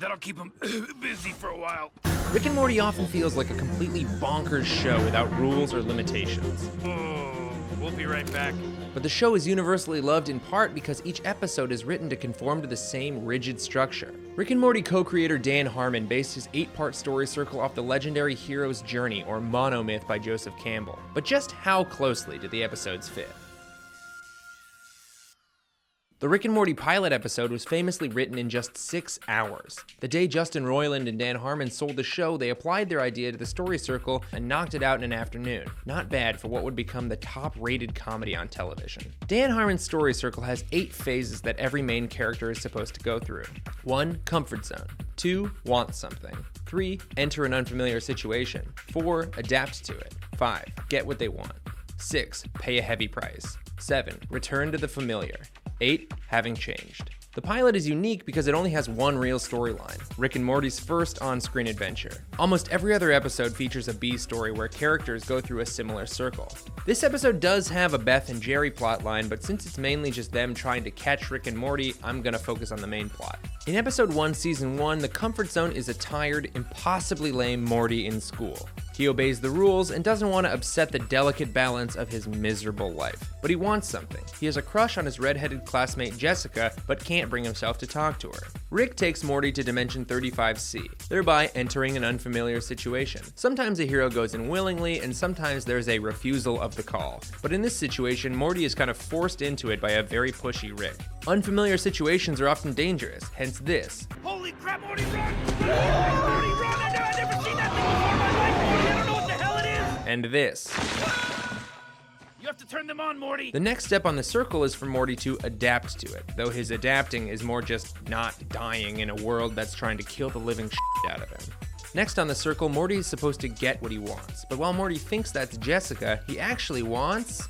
That'll keep him busy for a while. Rick and Morty often feels like a completely bonkers show without rules or limitations. Oh, we'll be right back. But the show is universally loved in part because each episode is written to conform to the same rigid structure. Rick and Morty co-creator Dan Harmon based his 8-part story circle off the legendary Hero's Journey, or monomyth by Joseph Campbell. But just how closely did the episodes fit? The Rick and Morty pilot episode was famously written in just 6 hours. The day Justin Roiland and Dan Harmon sold the show, they applied their idea to the story circle and knocked it out in an afternoon. Not bad for what would become the top-rated comedy on television. Dan Harmon's story circle has 8 phases that every main character is supposed to go through. 1. Comfort zone. 2. Want something. 3. Enter an unfamiliar situation. 4. Adapt to it. 5. Get what they want. 6. Pay a heavy price. 7. Return to the familiar. 8. Having changed. The pilot is unique because it only has one real storyline, Rick and Morty's first on-screen adventure. Almost every other episode features a B story where characters go through a similar circle. This episode does have a Beth and Jerry plotline, but since it's mainly just them trying to catch Rick and Morty, I'm gonna focus on the main plot. In episode 1, season 1, the comfort zone is a tired, impossibly lame Morty in school. He obeys the rules and doesn't want to upset the delicate balance of his miserable life. But he wants something. He has a crush on his redheaded classmate Jessica, but can't bring himself to talk to her. Rick takes Morty to Dimension 35C, thereby entering an unfamiliar situation. Sometimes a hero goes in willingly, and sometimes there's a refusal of the call. But in this situation, Morty is kind of forced into it by a very pushy Rick. Unfamiliar situations are often dangerous, hence this. Holy crap, Morty, run! Run! Morty, run! I've never seen that thing before in my life, Morty! I don't know what the hell it is! And this. You have to turn them on, Morty! The next step on the circle is for Morty to adapt to it, though his adapting is more just not dying in a world that's trying to kill the living shit out of him. Next on the circle, Morty is supposed to get what he wants, but while Morty thinks that's Jessica, he actually wants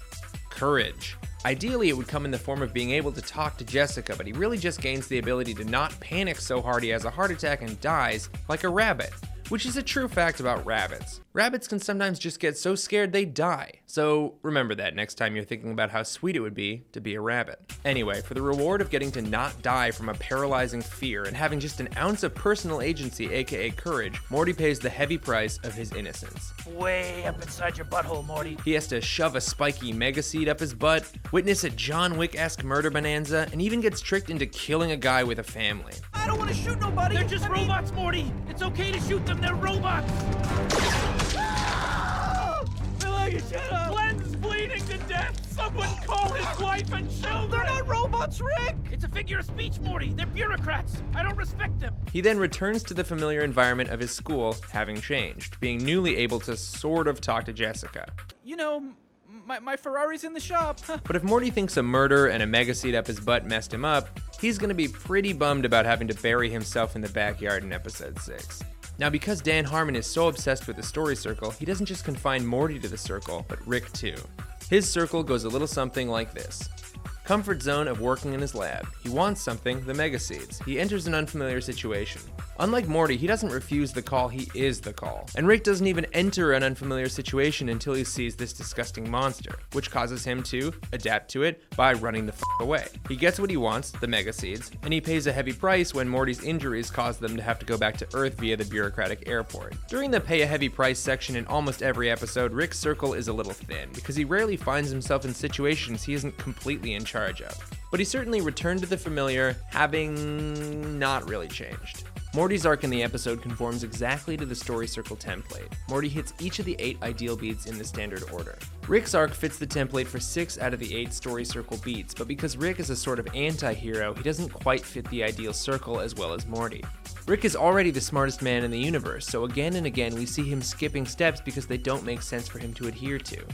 courage. Ideally, it would come in the form of being able to talk to Jessica, but he really just gains the ability to not panic so hard he has a heart attack and dies like a rabbit. Which is a true fact about rabbits. Rabbits can sometimes just get so scared they die. So remember that next time you're thinking about how sweet it would be to be a rabbit. Anyway, for the reward of getting to not die from a paralyzing fear and having just an ounce of personal agency, aka courage, Morty pays the heavy price of his innocence. Way up inside your butthole, Morty. He has to shove a spiky mega seed up his butt, witness a John Wick-esque murder bonanza, and even gets tricked into killing a guy with a family. I don't want to shoot nobody! They're just robots, Morty! It's okay to shoot them, they're robots! Glenn's bleeding to death! Someone call his wife and children! They're not robots, Rick! It's a figure of speech, Morty! They're bureaucrats! I don't respect them! He then returns to the familiar environment of his school, having changed, being newly able to sort of talk to Jessica. You know, my Ferrari's in the shop. But if Morty thinks a murder and a mega seed up his butt messed him up, he's gonna be pretty bummed about having to bury himself in the backyard in episode 6. Now, because Dan Harmon is so obsessed with the story circle, he doesn't just confine Morty to the circle, but Rick too. His circle goes a little something like this. Comfort zone of working in his lab. He wants something, the mega seeds. He enters an unfamiliar situation. Unlike Morty, he doesn't refuse the call, he is the call. And Rick doesn't even enter an unfamiliar situation until he sees this disgusting monster, which causes him to adapt to it by running the f*** away. He gets what he wants, the mega seeds, and he pays a heavy price when Morty's injuries cause them to have to go back to Earth via the bureaucratic airport. During the pay a heavy price section in almost every episode, Rick's circle is a little thin, because he rarely finds himself in situations he isn't completely in charge of. But he certainly returned to the familiar, having not really changed. Morty's arc in the episode conforms exactly to the story circle template. Morty hits each of the 8 ideal beats in the standard order. Rick's arc fits the template for 6 out of the 8 story circle beats, but because Rick is a sort of anti-hero, he doesn't quite fit the ideal circle as well as Morty. Rick is already the smartest man in the universe, so again and again we see him skipping steps because they don't make sense for him to adhere to.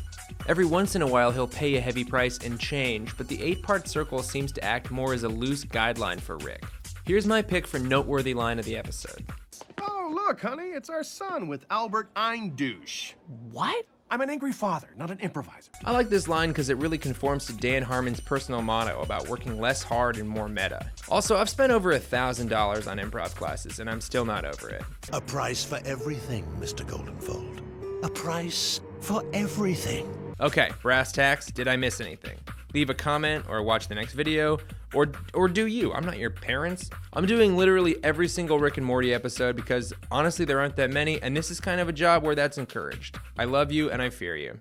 Every once in a while he'll pay a heavy price and change, but the 8-part circle seems to act more as a loose guideline for Rick. Here's my pick for noteworthy line of the episode. Oh, look, honey, it's our son with Albert Eindouche. What? I'm an angry father, not an improviser. I like this line because it really conforms to Dan Harmon's personal motto about working less hard and more meta. Also, I've spent over $1,000 on improv classes and I'm still not over it. A price for everything, Mr. Goldenfold. A price for everything. Okay, brass tacks, did I miss anything? Leave a comment or watch the next video, or do you. I'm not your parents. I'm doing literally every single Rick and Morty episode because honestly there aren't that many, and this is kind of a job where that's encouraged. I love you and I fear you.